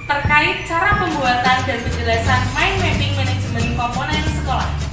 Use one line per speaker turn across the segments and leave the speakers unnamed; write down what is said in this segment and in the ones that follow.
terkait cara pembuatan dan penjelasan mind mapping manajemen komponen sekolah.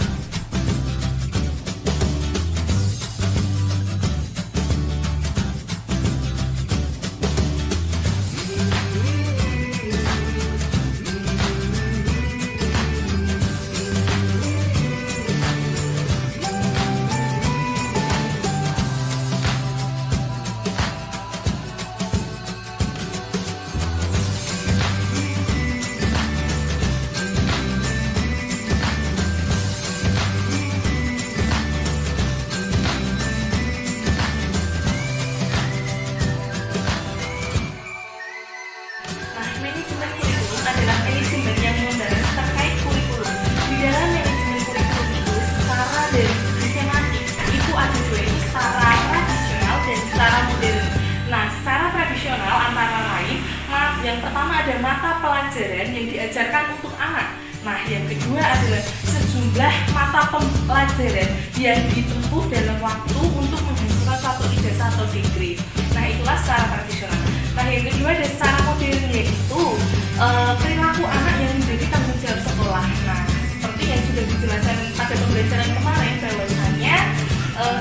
Yang pertama ada mata pelajaran yang diajarkan untuk anak. Nah, yang kedua adalah sejumlah mata pelajaran yang ditempuh dalam waktu untuk menghasilkan suatu ijazah atau degree. Nah, itulah secara tradisional. Nah, yang kedua ada secara modern, yaitu perilaku anak yang menjadi tanggung jawab sekolah. Nah, seperti yang sudah dijelaskan pada pembelajaran kemarin, bahwasanya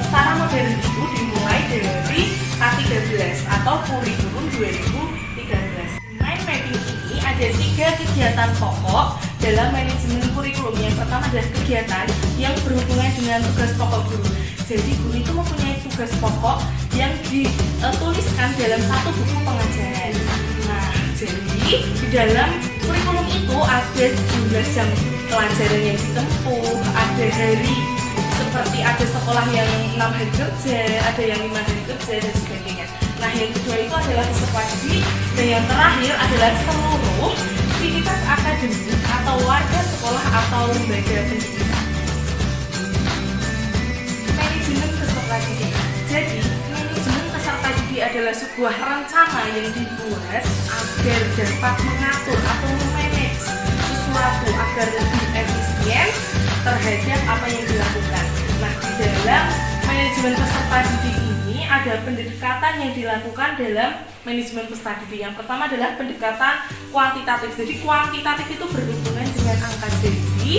secara modern itu dimulai dari K13 atau kurikulum 2013. Mind mapping ini ada 3 kegiatan pokok dalam manajemen kurikulum. Yang pertama adalah kegiatan yang berhubungan dengan tugas pokok guru. Jadi guru itu mempunyai tugas pokok yang dituliskan dalam satu buku pengajaran. Nah, jadi di dalam kurikulum itu ada jumlah jam pelajaran yang ditempuh, ada hari, seperti ada sekolah yang 6 hari kerja, ada yang 5 hari kerja, dan sebagainya. Nah, yang kedua itu adalah peserta didik, dan yang terakhir adalah seluruh aktivitas akademik atau warga sekolah atau lembaga pendidikan. Manajemen peserta didik. Jadi, manajemen peserta didik adalah sebuah rencana yang dibuat agar dapat mengatur atau memanage sesuatu agar lebih efisien terhadap apa yang dilakukan. Nah, di dalam manajemen peserta didik ini ada pendekatan yang dilakukan dalam manajemen peserta didik. Yang pertama adalah pendekatan kuantitatif. Jadi kuantitatif itu berhubungan dengan angka. Jadi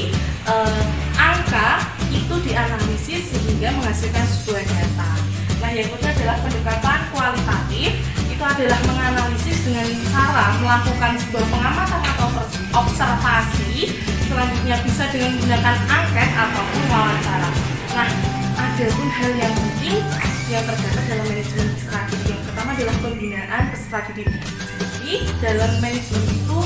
angka itu dianalisis sehingga menghasilkan sebuah data. Nah, yang kedua adalah pendekatan kualitatif. Itu adalah menganalisis dengan cara melakukan sebuah pengamatan atau observasi. Selanjutnya bisa dengan menggunakan angket ataupun wawancara. Nah, ada pun hal yang penting yang terdapat dalam manajemen peserta didik. Yang pertama adalah pembinaan peserta didik. Jadi dalam manajemen itu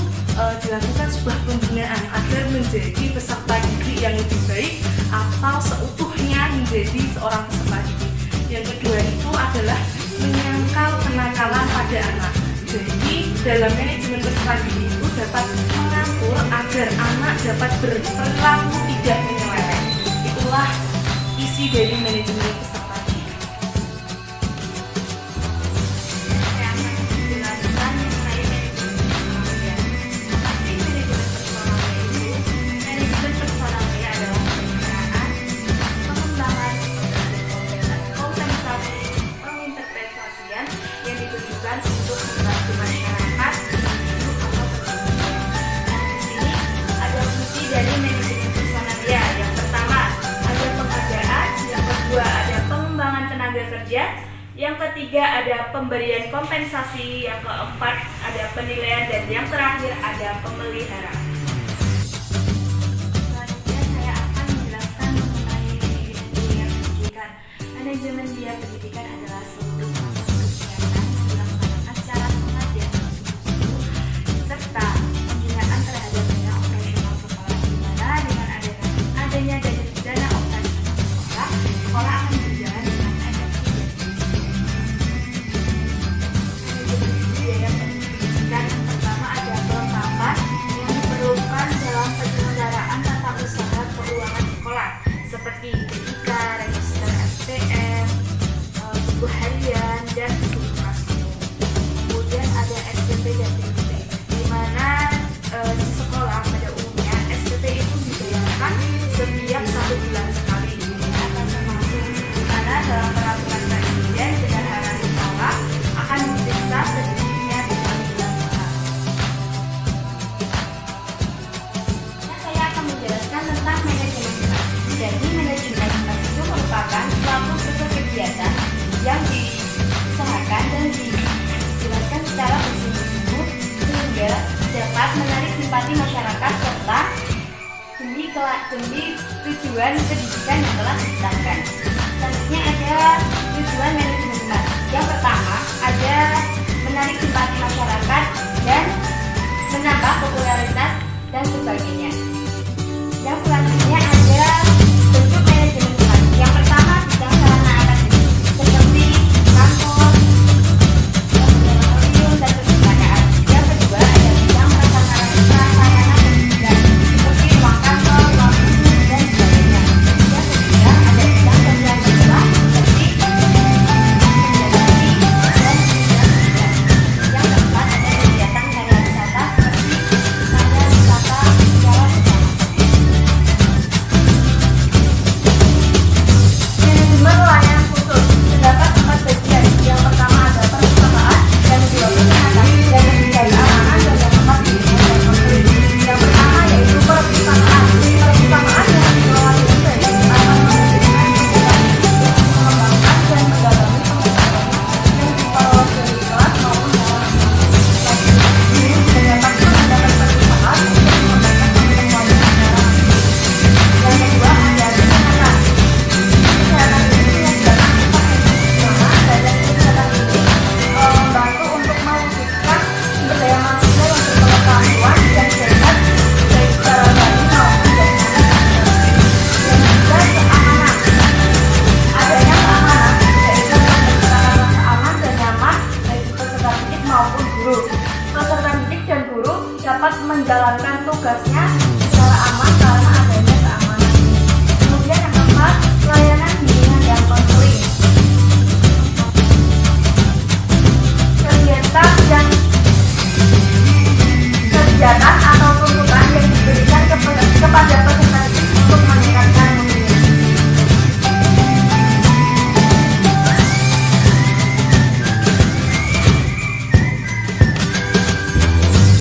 dilakukan sebuah pembinaan agar menjadi peserta didik yang lebih baik atau seutuhnya menjadi seorang peserta didik. Yang kedua itu adalah menyangkal kenakalan pada anak. Jadi dalam manajemen peserta didik itu dapat mengatur agar anak dapat berperilaku tidak menyeleweng. Itulah isi dari manajemen peserta didik. Saya akan menjelaskan mengenai manajemen personal. Manajemen personal adalah penggunaan, pengembangan, kompensasi, penginterpretasian yang ditujukan untuk membantu masyarakat hidup atau bekerja. Nah, di sini ada fungsi dari manajemen personal. Yang pertama ada pengadaan, yang kedua ada pengembangan tenaga kerja, yang ketiga ada pemberian kompensasi, yang keempat ada penilaian, dan yang terakhir ada pemeliharaan. Selanjutnya saya akan menjelaskan mengenai manajemen biaya pendidikan. Manajemen biaya pendidikan adalah suatu proses kegiatan yang dilaksanakan secara sengaja serta pembinaan terhadap dana operasional sekolah, di mana dengan adanya dana operasional sekolah akan berjalan dengan efektif dan efisien. Manajemen biaya pendidikan yang pertama ada kelengkapan yang diperlukan
suatu struktur kegiatan yang diusahakan dan dijelaskan secara bersungguh-sungguh sehingga dapat menarik simpati masyarakat serta demi tujuan pendidikan yang telah ditetapkan. Selanjutnya ada tujuan manajemen humas. Yang pertama ada menarik simpati masyarakat dan menambah popularitas dan sebagainya. Yang selanjutnya ada bentuk manajemen humas. Yang pertama bidang sarana akademis seperti kantor, laboratorium dan perpustakaan. Yang kedua ada bidang prasarana pendidikan seperti ruang kantor, ruang guru dan sebagainya. Yang ketiga ada bidang sosial sekolah seperti pendidikan dan pendidikan. Yang keempat ada kegiatan karya wisata seperti karya wisata secara bersama. Manajemen layanan khusus terdapat 4 bagian. Yang pertama ada perpustakaan, yang kedua kesehatan, yang ketiga keamanan, dan yang keempat bimbingan dan konseling. Yang pertama yaitu perpustakaan. Perpustakaan yang dikelola UNBK akan memberikan mengembangkan dan mendalami pengetahuan yang diperoleh dari kelas maupun dalam guru dapat menggunakan perpustakaan untuk mengembangkan pengetahuan secara aktif. Yang kedua ada kesehatan. Kesehatan ini yang datang mana badan kesehatan ini membantu untuk mewujudkan sumber daya manusia yang berpengetahuan dan sehat baik secara batin maupun jasmani. Yang ketiga keamanan. Adanya keamanan yaitu menciptakan rasa aman dan nyaman bagi peserta didik maupun guru. Peserta didik dan guru dapat menjalankan tugasnya secara aman karena adanya keamanan. Kemudian yang keempat, pelayanan bimbingan dan konseling. Kegiatan yang